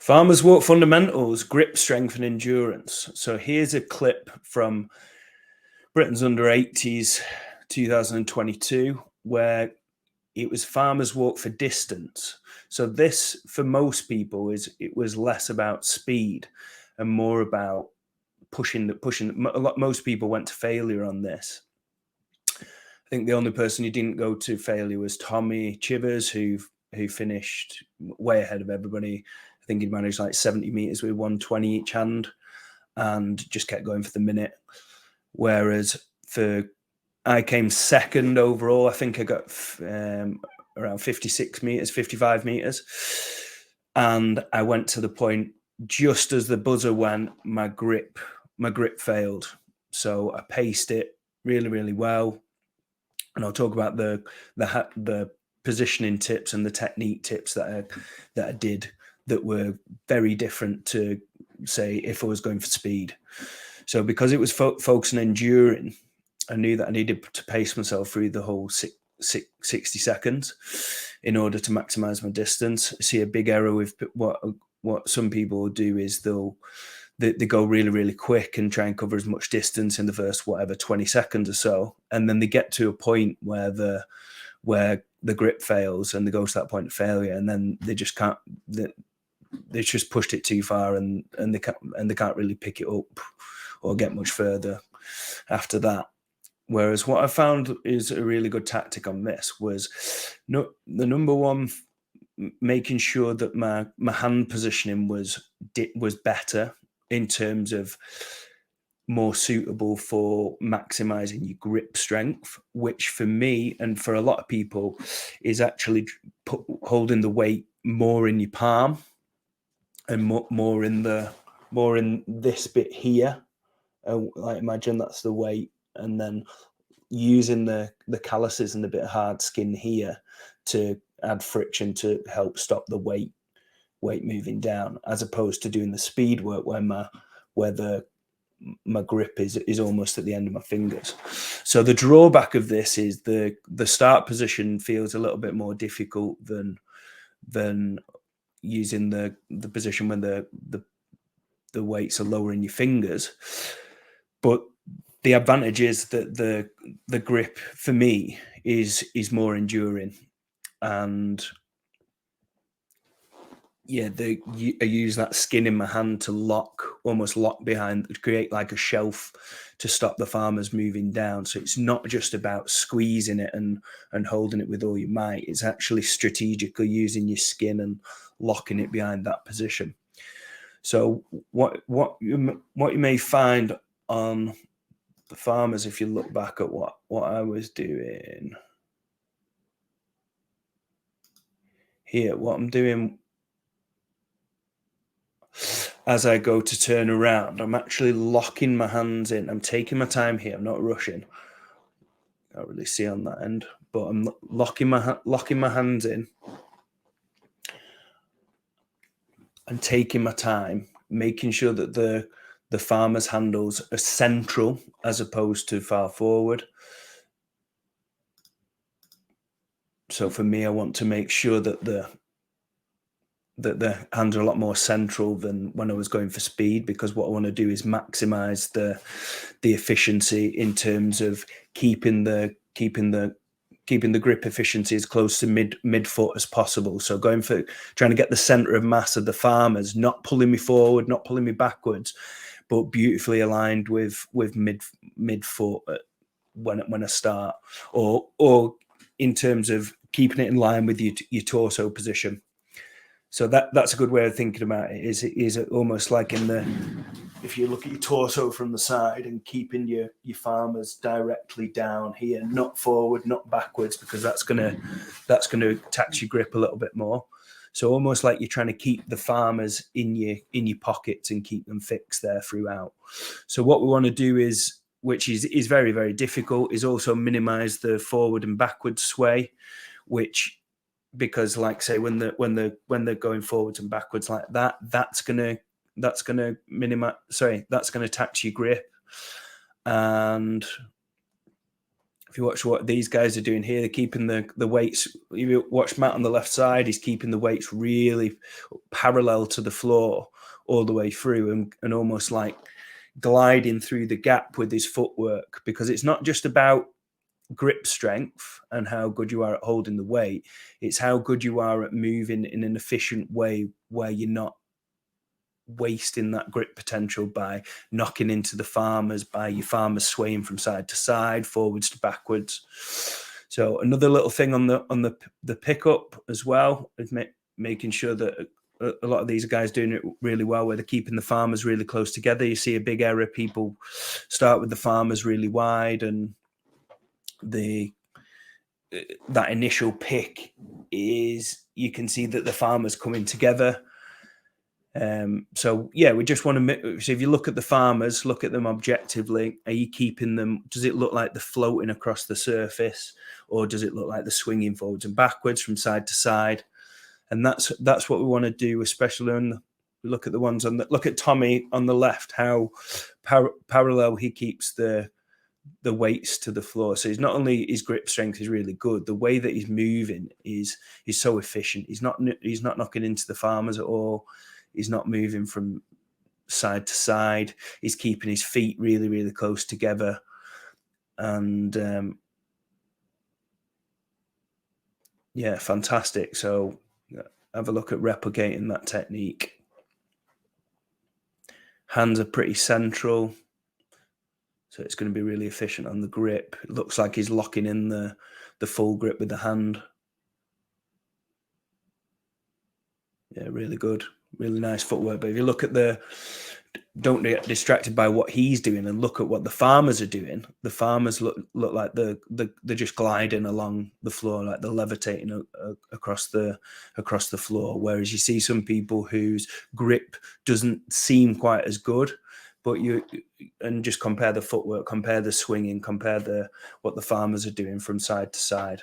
Farmers Walk Fundamentals, Grip Strength and Endurance. So here's a clip from Britain's Under 80s 2022, where it was Farmers Walk for distance. So this, for most people, it was less about speed and more about pushing. Most people went to failure on this. I think the only person who didn't go to failure was Tommy Chivers, who finished way ahead of everybody. I think he managed like 70 meters with 120 each hand and just kept going for the minute. Whereas I came second overall. I think I got around 56 meters, 55 meters. And I went to the point just as the buzzer went, my grip failed. So I paced it really, really well. And I'll talk about the positioning tips and the technique tips that I did that were very different to, say, if I was going for speed. So because it was focused on enduring, I knew that I needed to pace myself through the whole 60 seconds in order to maximize my distance. I see a big error with what some people do is they go really, really quick and try and cover as much distance in the first 20 seconds or so. And then they get to a point where the grip fails and they go to that point of failure, and then they just can't, they just pushed it too far and they can't really pick it up or get much further after that. Whereas what I found is a really good tactic on this was the number one, making sure that my hand positioning was better in terms of more suitable for maximizing your grip strength, which for me and for a lot of people is actually holding the weight more in your palm and more in this bit here. Like imagine that's the weight, and then using the calluses and the bit of hard skin here to add friction to help stop the weight moving down, as opposed to doing the speed work where my grip is almost at the end of my fingers. So the drawback of this is the start position feels a little bit more difficult than using the position when the weights are lower in your fingers. But the advantage is that the grip for me is more enduring, and I use that skin in my hand to almost lock behind, to create like a shelf to stop the farmers moving down. So it's not just about squeezing it and holding it with all your might. It's actually strategically using your skin and locking it behind that position. So what you may find on the farmers, if you look back at what I was doing here, what I'm doing as I go to turn around, I'm actually locking my hands in. I'm taking my time here. I'm not rushing. Can't really see on that end, but I'm locking my hands in and taking my time, making sure that the farmer's handles are central as opposed to far forward. So for me, I want to make sure that the hands are a lot more central than when I was going for speed, because what I want to do is maximize the efficiency in terms of keeping the grip efficiency as close to mid foot as possible. So trying to get the center of mass of the farmers, not pulling me forward, not pulling me backwards, but beautifully aligned with mid foot when I start, or in terms of keeping it in line with your torso position. So that's a good way of thinking about it. Is it almost like if you look at your torso from the side and keeping your farmers directly down here, not forward, not backwards, because that's gonna tax your grip a little bit more. So almost like you're trying to keep the farmers in your pockets and keep them fixed there throughout. So what we want to do is, which is very, very difficult, is also minimize the forward and backward sway, which, because like say when they're going forwards and backwards like that, that's gonna tax your grip. And if you watch what these guys are doing here, they're keeping the weights. If you watch Matt on the left side, he's keeping the weights really parallel to the floor all the way through, and almost like gliding through the gap with his footwork, because it's not just about grip strength and how good you are at holding the weight. It's how good you are at moving in an efficient way where you're not wasting that grip potential by knocking into the farmers, by your farmers swaying from side to side, forwards to backwards. So another little thing on the pickup as well is making sure that a lot of these guys doing it really well, where they're keeping the farmers really close together. You see a big error. People start with the farmers really wide, and that initial pick is, you can see that the farmers coming together. So yeah, we just want to. So if you look at the farmers, look at them objectively. Are you keeping them? Does it look like they're floating across the surface, or does it look like they're swinging forwards and backwards from side to side? And that's what we want to do, especially when look at the ones on look at Tommy on the left, how parallel he keeps the weights to the floor. So he's not only, his grip strength is really good, the way that he's moving is so efficient. He's not knocking into the farmers at all. He's not moving from side to side. He's keeping his feet really, really close together. And yeah, fantastic. So have a look at replicating that technique. Hands are pretty central, so it's going to be really efficient on the grip. It looks like he's locking in the full grip with the hand. Yeah, really good. Really nice footwork. But if you look at don't get distracted by what he's doing and look at what the farmers are doing. The farmers look like they're just gliding along the floor, like they're levitating across the floor. Whereas you see some people whose grip doesn't seem quite as good, but just compare the footwork, compare the swinging, compare what the farmers are doing from side to side.